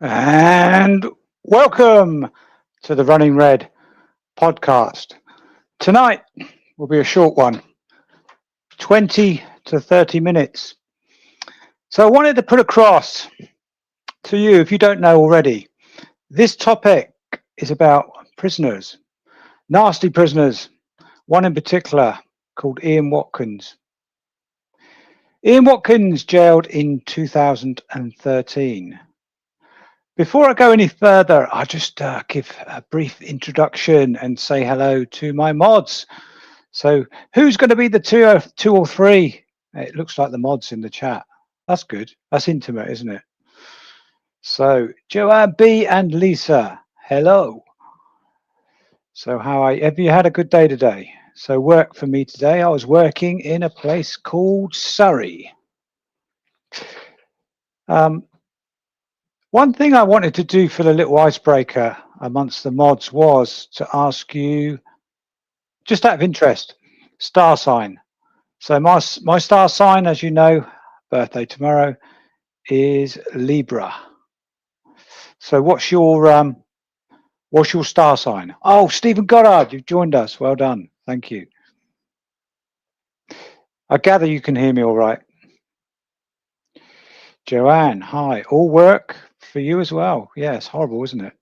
And welcome to the Running Red podcast. Tonight will be a short one, 20 to 30 minutes. So I wanted to put across to you, if you don't know already, this topic is about prisoners, nasty prisoners, one in particular called Ian Watkins. Ian Watkins jailed in 2013. Before I go any further, I'll just give a brief introduction and say hello to my mods. So who's going to be the two or three? It looks like the mods in the chat. That's good. That's intimate, isn't it? So Joanne B and Lisa, hello. So have you had a good day today? So work for me today. I was working in a place called Surrey. One thing I wanted to do for the little icebreaker amongst the mods was to ask you, just out of interest, star sign. So my star sign, as you know, birthday tomorrow, is Libra. So what's your star sign? Oh, Stephen Goddard, you've joined us. Well done. Thank you. I gather you can hear me all right. Joanne, hi. All work for you as well. Yeah, it's horrible, isn't it?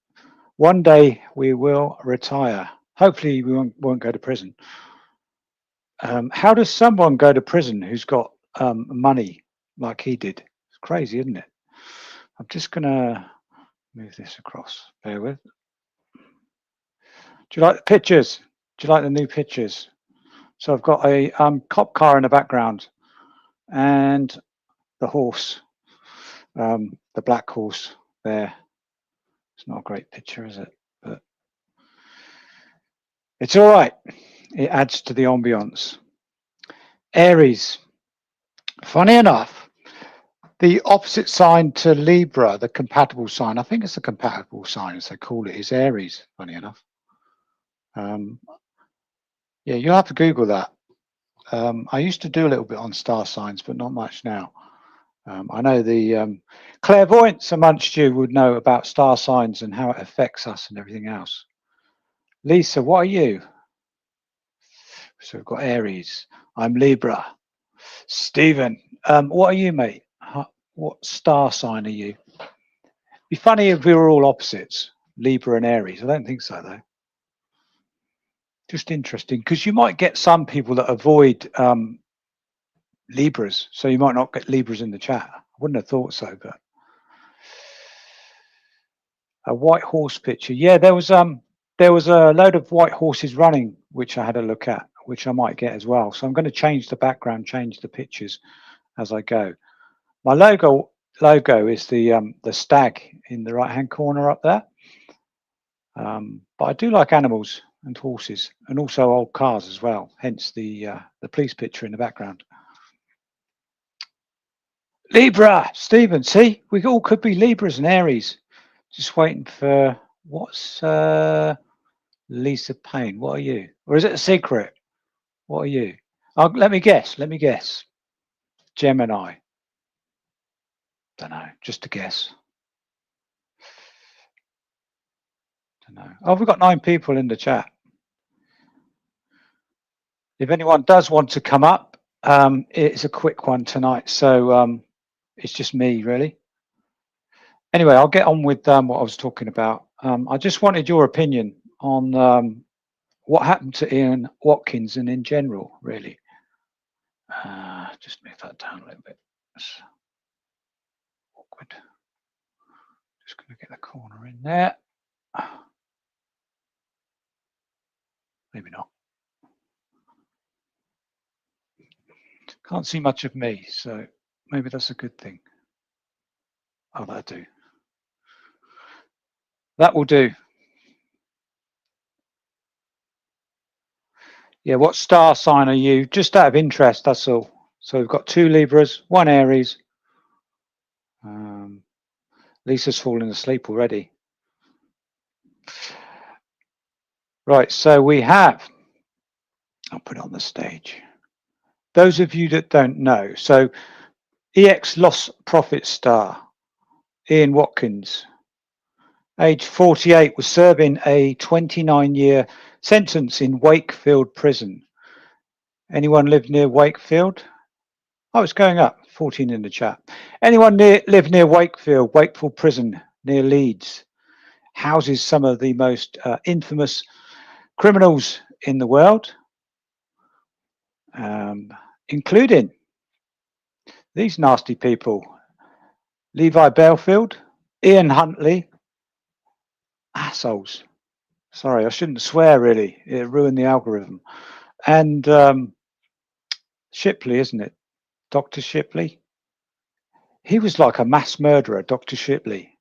One day we will retire. Hopefully we won't go to prison. How does someone go to prison who's got money like he did? It's crazy, isn't it? I'm just going to move this across. Bear with. Do you like the pictures? Do you like the new pictures? So I've got a cop car in the background and the horse, the black horse there. It's not a great picture, is it? But it's all right. It adds to the ambience. Aries. Funny enough, the opposite sign to Libra, the compatible sign, I think it's a compatible sign as they call it, is Aries, funny enough. Yeah, you'll have to Google that. I used to do a little bit on star signs, but not much now. I know the clairvoyants amongst you would know about star signs and how it affects us and everything else. Lisa, what are you? So we've got Aries. I'm Libra. Stephen, what are you, mate? What star sign are you? Be funny if we were all opposites, Libra and Aries. I don't think so, though. Just interesting, because you might get some people that avoid Libras, so you might not get Libras in the chat. I wouldn't have thought so, but a white horse picture. Yeah, there was a load of white horses running, which I had a look at, which I might get as well. So I'm going to change the background, change the pictures as I go. My logo is the stag in the right hand corner up there. But I do like animals and horses, and also old cars as well. Hence the police picture in the background. Libra, Stephen. See, we all could be Libras and Aries. Just waiting for what's Lisa Payne. What are you? Or is it a secret? What are you? Oh, let me guess. Let me guess. Gemini. Don't know. Just a guess. Don't know. Oh, we've got 9 people in the chat. If anyone does want to come up, it's a quick one tonight. So it's just me, really. Anyway, I'll get on with what I was talking about. I just wanted your opinion on what happened to Ian Watkins and in general, really. Just move that down a little bit. That's awkward. Just going to get the corner in there. Maybe not. Can't see much of me, so maybe that's a good thing. Oh, that'll do. That will do. Yeah, what star sign are you? Just out of interest, that's all. So we've got 2 Libras, 1 Aries. Lisa's fallen asleep already. Right, so we have, I'll put it on the stage. Those of you that don't know, so EX Lost Profit star, Ian Watkins, age 48, was serving a 29-year sentence in Wakefield prison. Anyone live near Wakefield? Oh, it's going up. 14 in the chat. Anyone live near Wakefield? Wakefield prison near Leeds houses some of the most infamous criminals in the world, including these nasty people: Levi Belfield, Ian Huntley, assholes. Sorry, I shouldn't swear, really. It ruined the algorithm. And Shipley, isn't it? Dr. Shipley. He was like a mass murderer, Dr. Shipley.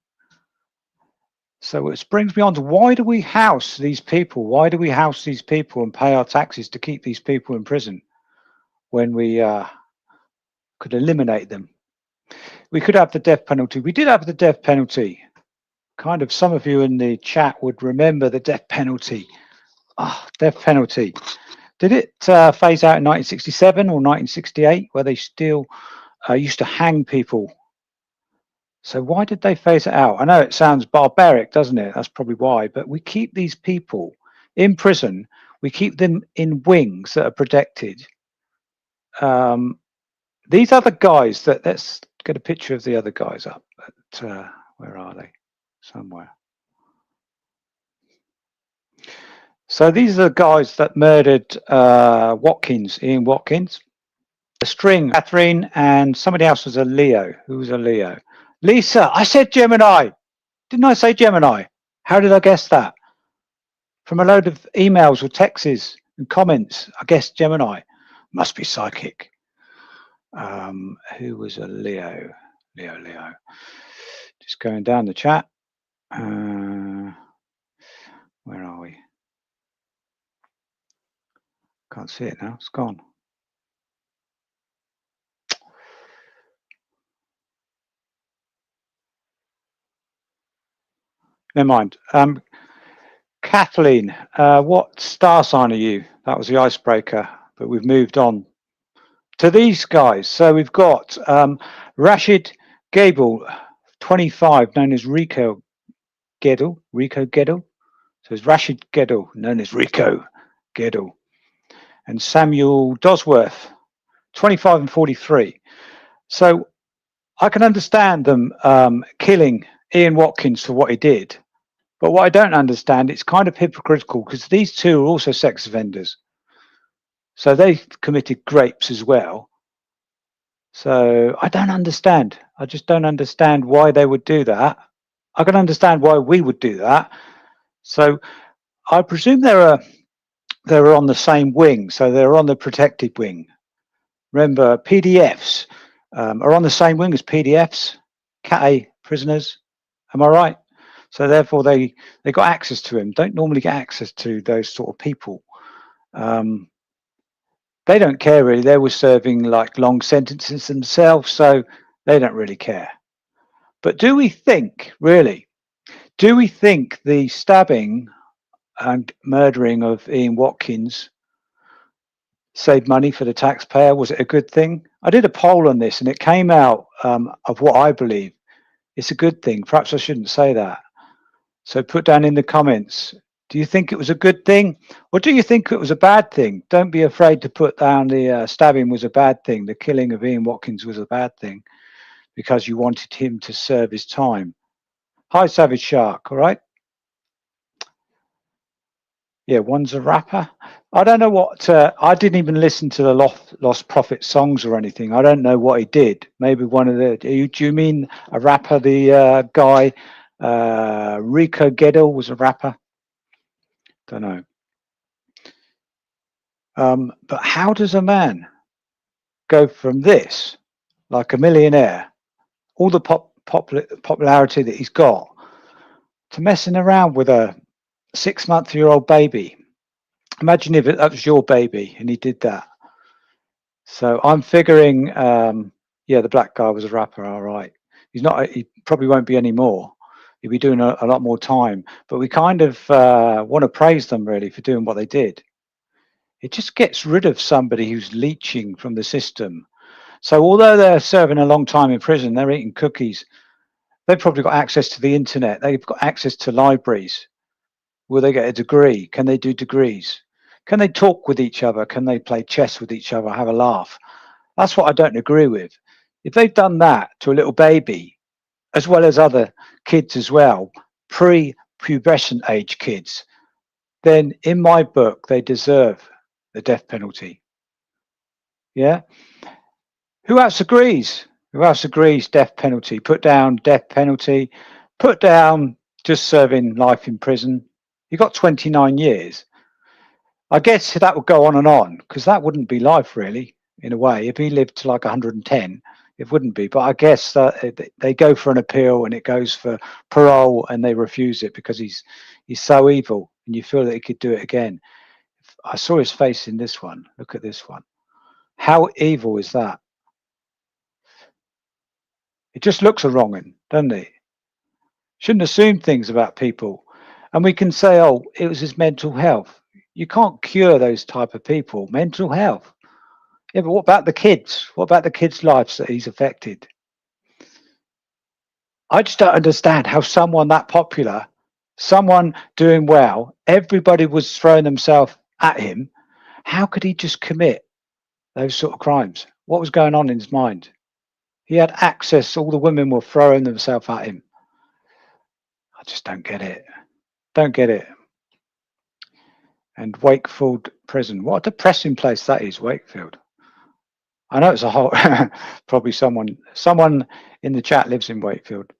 So it brings me on to, why do we house these people? Why do we house these people and pay our taxes to keep these people in prison when we could eliminate them? We could have the death penalty. We did have the death penalty. Kind of, some of you in the chat would remember the death penalty. Ah, death penalty. Did it phase out in 1967 or 1968, where they still used to hang people? So why did they phase it out? I know it sounds barbaric, doesn't it? That's probably why. But we keep these people in prison. We keep them in wings that are protected. These other guys, that, let's get a picture of the other guys up. But, where are they? Somewhere. So these are the guys that murdered Watkins, Ian Watkins. A string, Catherine, and somebody else was a Leo. Who was a Leo? Lisa. I said Gemini. Didn't I say Gemini? How did I guess that? From a load of emails or texts and comments, I guessed Gemini. Must be psychic. Who was a Leo? Leo. Just going down the chat. Where are we? Can't see it now. It's gone. Never mind. Kathleen, what star sign are you? That was the icebreaker, but we've moved on to these guys. So we've got Rashid Gable, 25, known as Rico Gedel. So it's Rashid Gedel, known as Rico Gedel. And Samuel Dosworth, 25 and 43. So I can understand them killing Ian Watkins for what he did. But what I don't understand, it's kind of hypocritical, because these two are also sex offenders. So they committed rapes as well. So I don't understand. I just don't understand why they would do that. I can understand why we would do that. So I presume they're on the same wing. So they're on the protected wing. Remember, PDFs are on the same wing as PDFs, Cat A prisoners. Am I right? So therefore, they got access to him. Don't normally get access to those sort of people. They don't care really. They were serving like long sentences themselves, so they don't really care. But do we think, really, do we think the stabbing and murdering of Ian Watkins saved money for the taxpayer? Was it a good thing? I did a poll on this and it came out of what I believe. It's a good thing. Perhaps I shouldn't say that. So put down in the comments, do you think it was a good thing, or do you think it was a bad thing? Don't be afraid to put down the stabbing was a bad thing, the killing of Ian Watkins was a bad thing, because you wanted him to serve his time. Hi, Savage Shark, all right? Yeah, one's a rapper. I don't know what, I didn't even listen to the Lost Prophet songs or anything. I don't know what he did. Maybe one of the, do you mean a rapper, the guy, Rico Gedel was a rapper? Don't know. But how does a man go from this, like a millionaire, all the popularity that he's got, to messing around with a 6-month-old baby? Imagine if that was your baby and he did that. So I'm figuring, yeah, the black guy was a rapper, all right. He's not. He probably won't be anymore. He'll be doing a lot more time. But we kind of want to praise them really for doing what they did. It just gets rid of somebody who's leeching from the system. So although they're serving a long time in prison, they're eating cookies They've probably got access to the internet. They've got access to libraries. Will they get a degree? Can they do degrees? Can they talk with each other? Can they play chess with each other, have a laugh? That's what I don't agree with. If they've done that to a little baby, as well as other kids as well, pre-pubescent age kids, then in my book, they deserve the death penalty. Yeah? Who else agrees? Who else agrees death penalty? Put down death penalty. Put down just serving life in prison. You got 29 years. I guess that would go on, because that wouldn't be life, really, in a way. If he lived to like 110, it wouldn't be. But I guess that they go for an appeal and it goes for parole and they refuse it because he's so evil and you feel that he could do it again. I saw his face in this one. Look at this one. How evil is that? It just looks a wrong one, doesn't it? Shouldn't assume things about people. And we can say, oh, it was his mental health. You can't cure those type of people. Mental health. Yeah, but what about the kids? What about the kids' lives that he's affected? I just don't understand how someone that popular, someone doing well, everybody was throwing themselves at him. How could he just commit those sort of crimes? What was going on in his mind? He had access. All the women were throwing themselves at him. I just don't get it. Don't get it. And Wakefield prison. What a depressing place that is, Wakefield. I know it's a whole, probably someone in the chat lives in Wakefield.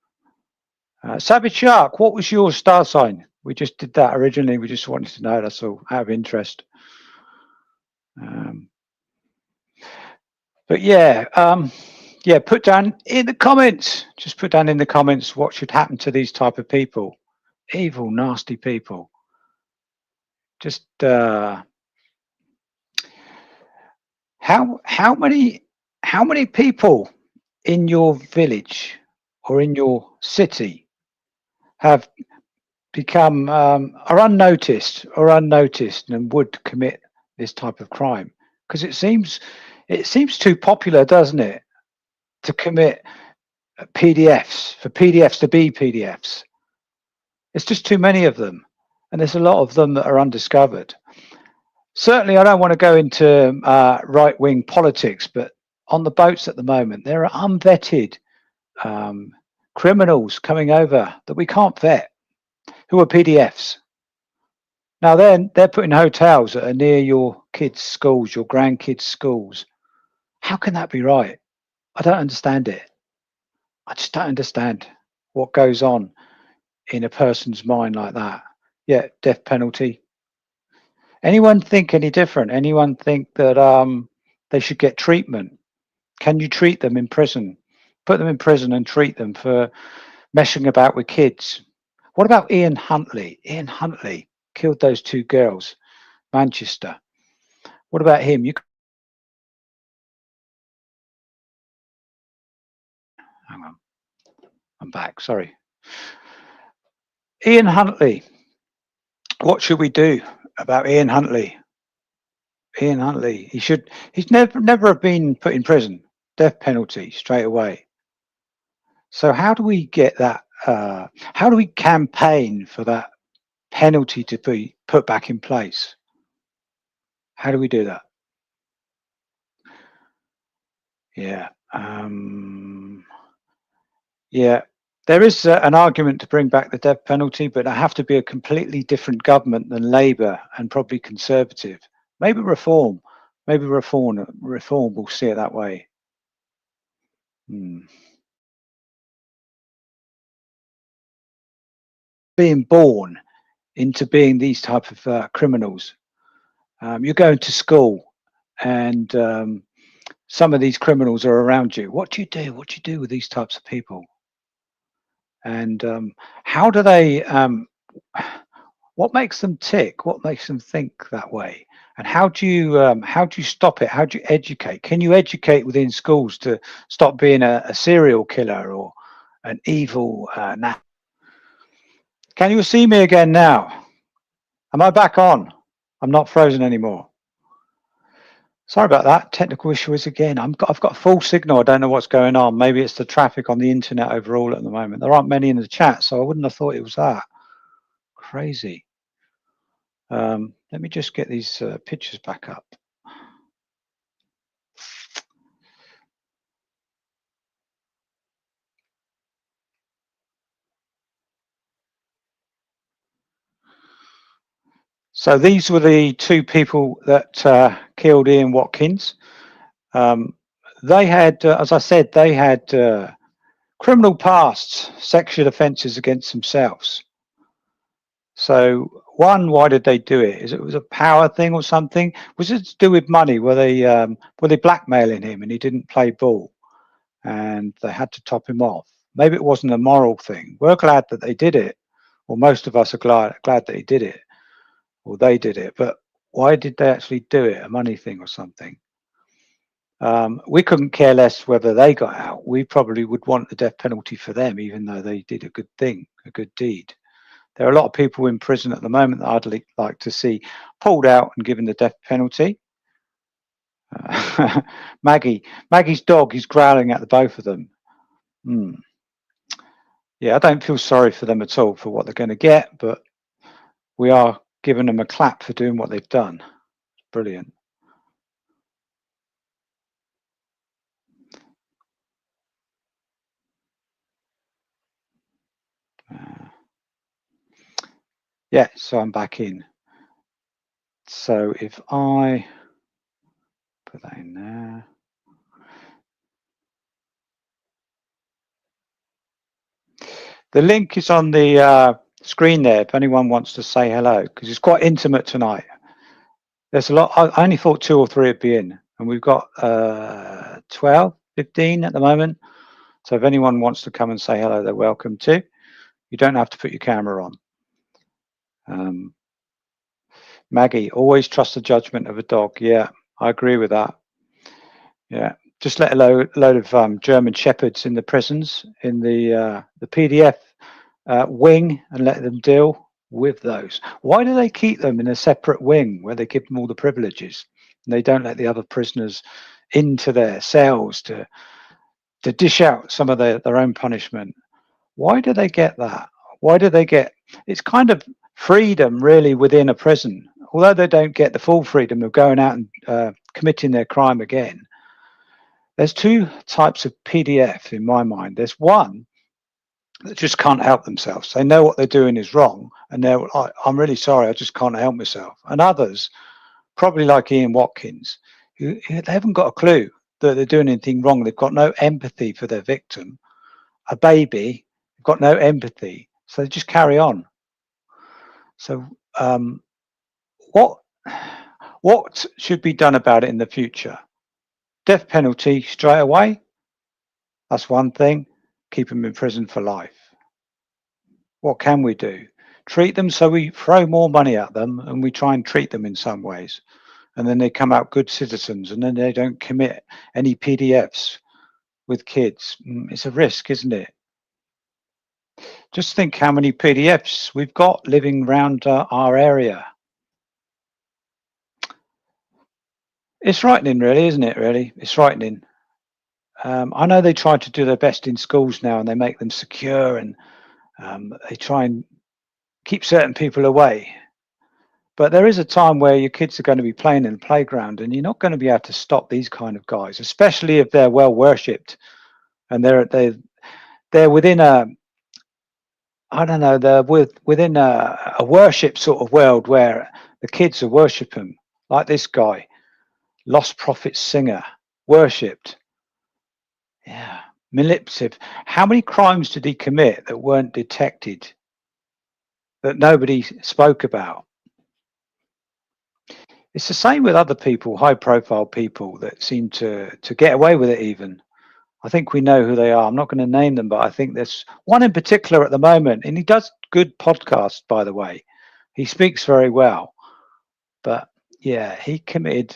Savage Shark, what was your star sign? We just did that originally. We just wanted to know, that's all, out of interest. But yeah, yeah, put down in the comments, just put down in the comments what should happen to these type of people. Evil, nasty people. Just how many people in your village or in your city have become are unnoticed and would commit this type of crime? Because it seems too popular, doesn't it, to commit PDFs, for PDFs to be PDFs. It's just too many of them, and there's a lot of them that are undiscovered. Certainly, I don't want to go into right-wing politics, but on the boats at the moment, there are unvetted criminals coming over that we can't vet, who are PDFs. Now, they're put in hotels that are near your kids' schools, your grandkids' schools. How can that be right? I don't understand it. I just don't understand what goes on in a person's mind like that. Yeah, death penalty. Anyone think any different? Anyone think that they should get treatment? Can you treat them in prison? Put them in prison and treat them for messing about with kids. What about Ian Huntley? Ian Huntley killed those two girls, Manchester. What about him? Hang on, I'm back. Sorry. Ian Huntley. What should we do about Ian Huntley? Ian Huntley. He's never have been put in prison. Death penalty straight away. So how do we get that? How do we campaign for that penalty to be put back in place? How do we do that? Yeah. Yeah. There is an argument to bring back the death penalty, but it have to be a completely different government than Labour and probably Conservative. Maybe Reform. Maybe Reform will see it that way. Being born into being these type of criminals. You're going to school and some of these criminals are around you. What do you do? What do you do with these types of people? And how do they, what makes them tick? What makes them think that way? And how do you stop it? How do you educate? Can you educate within schools to stop being a serial killer or an evil? Can you see me again now? Am I back on? I'm not frozen anymore. Sorry about that. Technical issues again. I've got a full signal. I don't know what's going on. Maybe it's the traffic on the internet overall at the moment. There aren't many in the chat, so I wouldn't have thought it was that. Crazy. Let me just get these pictures back up. So these were the two people that killed Ian Watkins. They had, as I said, they had criminal pasts, sexual offences against themselves. So one, why did they do it? Is it was a power thing or something? Was it to do with money? Were they blackmailing him and he didn't play ball, and they had to top him off? Maybe it wasn't a moral thing. We're glad that they did it, or most of us are glad that he did it, or they did it. But why did they actually do it? A money thing or something? We couldn't care less whether they got out. We probably would want the death penalty for them, even though they did a good thing, a good deed. There are a lot of people in prison at the moment that I'd like to see pulled out and given the death penalty. Maggie's dog is growling at the both of them. Yeah, I don't feel sorry for them at all for what they're going to get, but we are giving them a clap for doing what they've done. Brilliant. Yeah, so I'm back in. So if I put that in there. The link is on the screen there if anyone wants to say hello, because it's quite intimate tonight. There's a lot. I only thought 2 or 3 would be in, and we've got 12, 15 at the moment. So if anyone wants to come and say hello, they're welcome to. You don't have to put your camera on. Maggie, always trust the judgment of a dog. Yeah, I agree with that. Yeah, just let a load of German shepherds in the prisons in the PDF wing and let them deal with those. Why do they keep them in a separate wing where they give them all the privileges and they don't let the other prisoners into their cells to dish out some of their own punishment? Why do they get that? Why do they get? It's kind of freedom really within a prison, although they don't get the full freedom of going out and committing their crime again. There's 2 types of PDF in my mind. There's one that just can't help themselves. They know what they're doing is wrong, and they're like, I'm really sorry, I just can't help myself. And others, probably like Ian Watkins, who they haven't got a clue that they're doing anything wrong. They've got no empathy for their victim. A baby, they've got no empathy, so they just carry on. So what should be done about it in the future? Death penalty straight away. That's one thing. Keep them in prison for life. What can we do? Treat them so we throw more money at them and we try and treat them in some ways. And then they come out good citizens and then they don't commit any PDFs with kids. It's a risk, isn't it? Just think how many PDFs we've got living around our area. It's frightening, really, isn't it? Really, it's frightening. I know they try to do their best in schools now and they make them secure and they try and keep certain people away. But there is a time where your kids are going to be playing in the playground and you're not going to be able to stop these kind of guys, especially if they're well worshipped and they're within a, I don't know, they're within a worship sort of world where the kids are worshipping, like this guy, Lost Prophet singer, worshipped. Yeah, manipulative. How many crimes did he commit that weren't detected, that nobody spoke about? It's the same with other people, high profile people that seem to get away with it even. I think we know who they are. I'm not going to name them, but I think there's one in particular at the moment, and he does good podcasts, by the way. He speaks very well. But yeah, he committed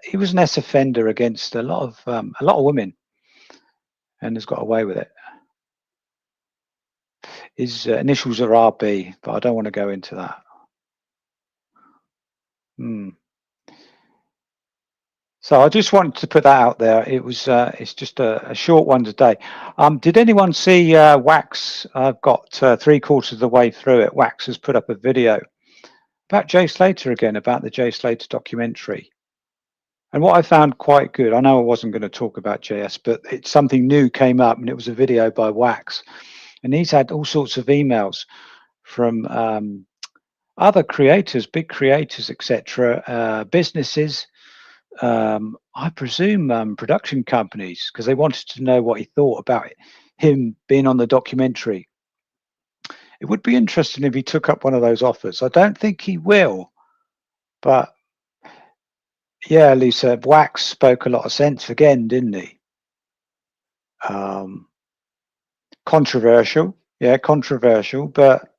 he was an ex-offender against a lot of women and has got away with it. His initials are RB, but I don't want to go into that. So I just wanted to put that out there. It's just a short one today. Did anyone see Wax? I've got 3/4 of the way through it. Wax has put up a video about Jay Slater again, about the Jay Slater documentary. And what I found quite good, I know I wasn't going to talk about JS, but it's something new came up, and it was a video by Wax. And he's had all sorts of emails from other creators, big creators, etc., businesses, I presume production companies, because they wanted to know what he thought about him being on the documentary. It would be interesting if he took up one of those offers. I don't think he will, but yeah, Lisa, Wax spoke a lot of sense again, didn't he? Controversial, yeah, controversial, but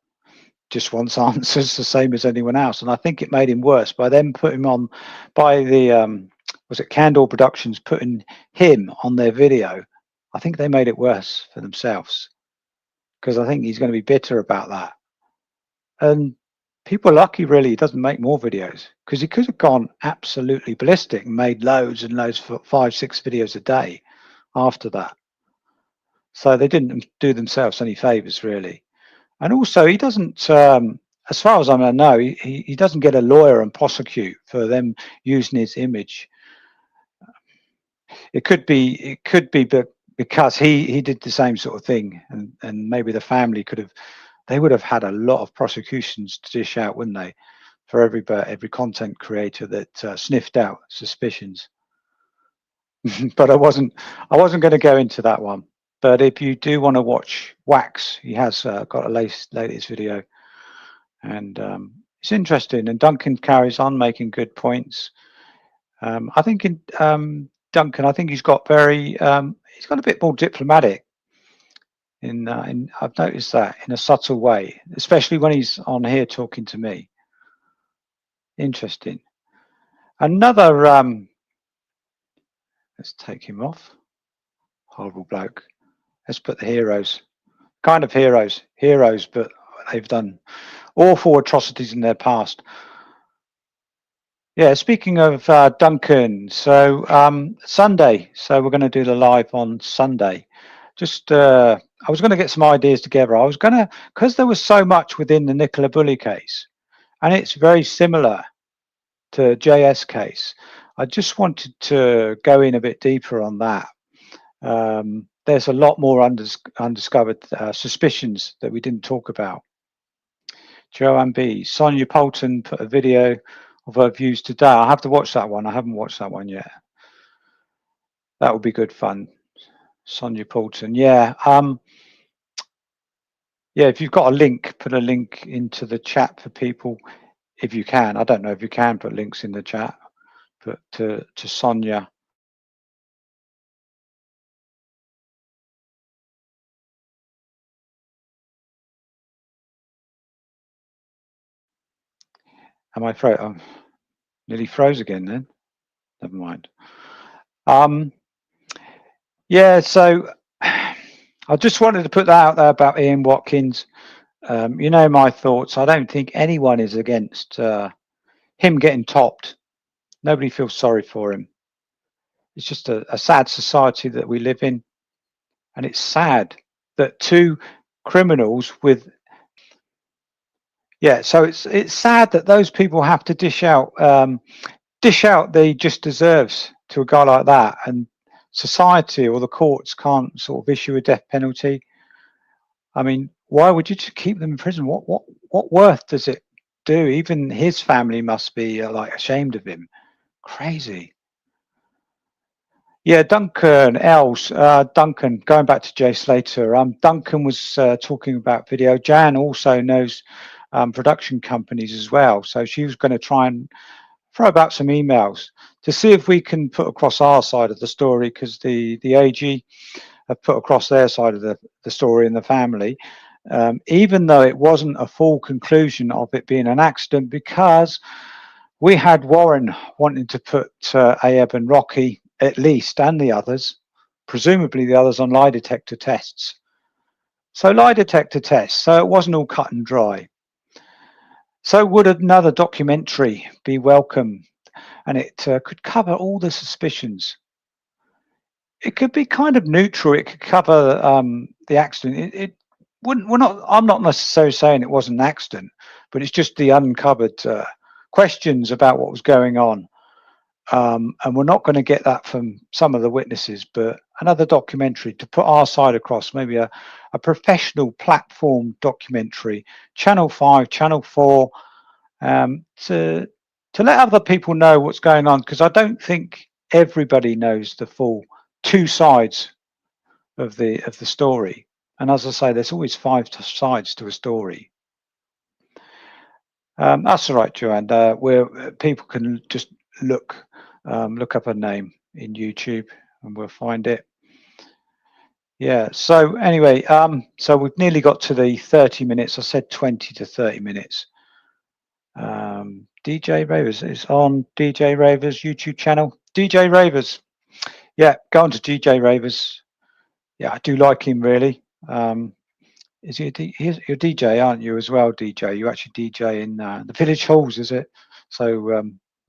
just wants answers the same as anyone else. And I think it made him worse by them putting him on, by the was it Candor Productions putting him on their video. I think they made it worse for themselves, because I think he's going to be bitter about that. And people are lucky really he doesn't make more videos, because he could have gone absolutely ballistic and made loads and loads for 5-6 videos a day after that. So they didn't do themselves any favors really. And also he doesn't, as far as I know, he doesn't get a lawyer and prosecute for them using his image. It could be because he did the same sort of thing, and maybe the family they would have had a lot of prosecutions to dish out, wouldn't they, for every content creator that sniffed out suspicions. But I wasn't going to go into that one. But if you do want to watch Wax, he has got a latest video, and it's interesting. And Duncan carries on making good points. I think in Duncan, I think he's got he's got a bit more diplomatic. I've noticed that in a subtle way, especially when he's on here talking to me. Interesting. Another, let's take him off. Horrible bloke. Let's put the heroes. Kind of heroes, but they've done awful atrocities in their past. Yeah, speaking of Duncan, so Sunday, so we're going to do the live on Sunday. Just I was going to get some ideas together. I was going to, because there was so much within the Nicola Bulley case, and it's very similar to JS case. I just wanted to go in a bit deeper on that. There's a lot more undiscovered suspicions that we didn't talk about. Joanne B. Sonia Poulton put a video of her views today. I have to watch that one. I haven't watched that one yet. That would be good fun. Sonia Poulton. Yeah. Yeah, if you've got a link, put a link into the chat for people if you can. I don't know if you can put links in the chat, but to Sonia. Am I froze? I'm nearly froze again then. Never mind. Yeah, so I just wanted to put that out there about Ian Watkins. You know my thoughts. I don't think anyone is against him getting topped. Nobody feels sorry for him. It's just a sad society that we live in, and it's sad that two criminals with so it's sad that those people have to dish out the just deserves to a guy like that, and society or the courts can't sort of issue a death penalty. I mean, why would you just keep them in prison? What worth does it do? Even his family must be like ashamed of him. Crazy. Yeah, Duncan Els. Duncan, going back to Jay Slater. Duncan was talking about video. Jan also knows production companies as well, so she was going to try and throw about some emails to see if we can put across our side of the story, because the AG have put across their side of the story in the family, even though it wasn't a full conclusion of it being an accident, because we had Warren wanting to put Ayeb and Rocky, at least, and the others, presumably the others, on lie detector tests. So lie detector tests, so it wasn't all cut and dry. So would another documentary be welcome? and it could cover all the suspicions. It could be kind of neutral. It could cover the accident. It wouldn't. I'm not necessarily saying it wasn't an accident, but it's just the uncovered questions about what was going on. And we're not going to get that from some of the witnesses, but another documentary to put our side across, maybe a professional platform documentary, Channel 5, Channel 4, to let other people know what's going on, because I don't think everybody knows the full two sides of the story. And as I say, there's always 5 sides to a story. That's all right, Joanne. Where people can just look up a name in YouTube and we'll find it. Yeah, so anyway, so we've nearly got to the 30 minutes. I said 20 to 30 minutes. DJ Ravers is on DJ Ravers YouTube channel. DJ Ravers, yeah, go on to DJ Ravers. Yeah, I do like him really. Is he you're DJ, aren't you, as well, DJ? You actually DJ in the village halls, is it? So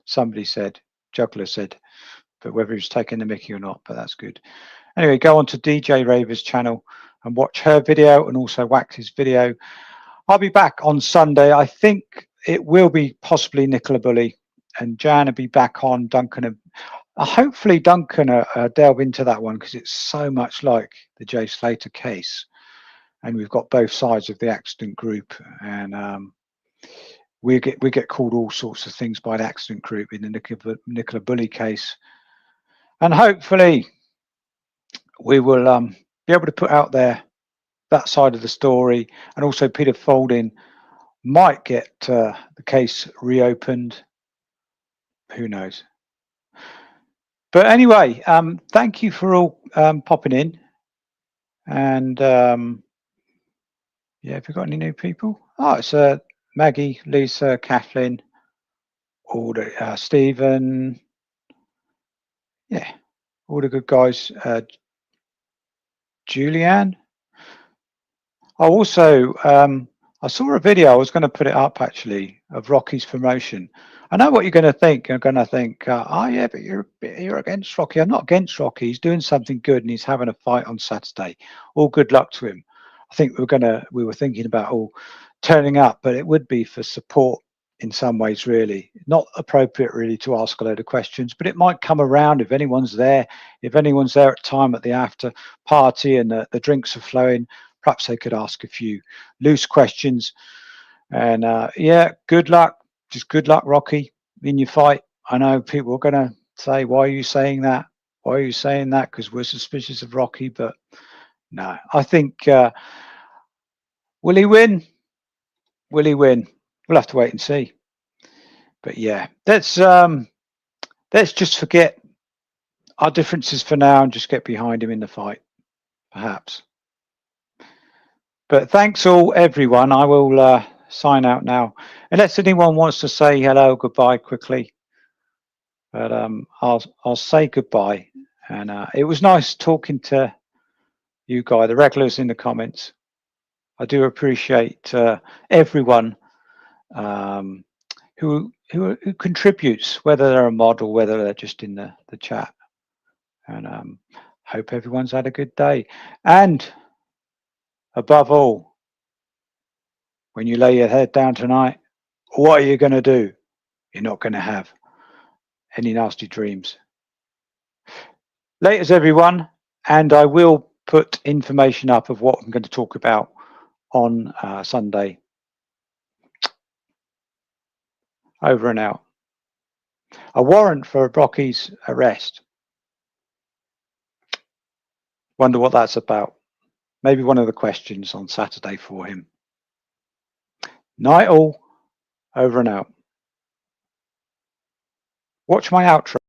somebody said, Juggler said, but whether he was taking the mickey or not, but that's good. Anyway, go on to DJ Ravers channel and watch her video and also Wax's video. I'll be back on Sunday. I think it will be possibly Nicola Bully, and Jan will be back on. Duncan. Hopefully Duncan delve into that one, because it's so much like the Jay Slater case. And we've got both sides of the accident group, and we get called all sorts of things by the accident group in the Nicola Bully case. And hopefully we will be able to put out there that side of the story, and also Peter Folding might get the case reopened. Who knows? But anyway, thank you for all popping in. And yeah, have you got any new people? Oh, it's Maggie, Lisa, Kathleen, all the Stephen. Yeah, all the good guys. Julianne. Oh, also, I saw a video. I was going to put it up actually of Rocky's promotion. I know what you're going to think. You're going to think, oh yeah, but you're against Rocky. I'm not against Rocky. He's doing something good, and he's having a fight on Saturday. All good luck to him. I think we were thinking about all turning up, but it would be for support in some ways. Really, not appropriate really to ask a load of questions, but it might come around if anyone's there. If anyone's there at time at the after party and the drinks are flowing, perhaps they could ask a few loose questions. And yeah, good luck. Just good luck, Rocky, in your fight. I know people are going to say, why are you saying that? Why are you saying that? Because we're suspicious of Rocky. But no, I think, will he win? Will he win? We'll have to wait and see. But yeah, let's just forget our differences for now and just get behind him in the fight, perhaps. But thanks all, everyone. I will sign out now, unless anyone wants to say hello, goodbye quickly. But I'll say goodbye, and it was nice talking to you guys, the regulars in the comments. I do appreciate everyone who contributes, whether they're a mod or whether they're just in the chat. And hope everyone's had a good day. And above all, when you lay your head down tonight, what are you going to do? You're not going to have any nasty dreams. Laters, everyone, and I will put information up of what I'm going to talk about on Sunday. Over and out. A warrant for Rocky's arrest. Wonder what that's about. Maybe one of the questions on Saturday for him. Night all. Over and out. Watch my outro.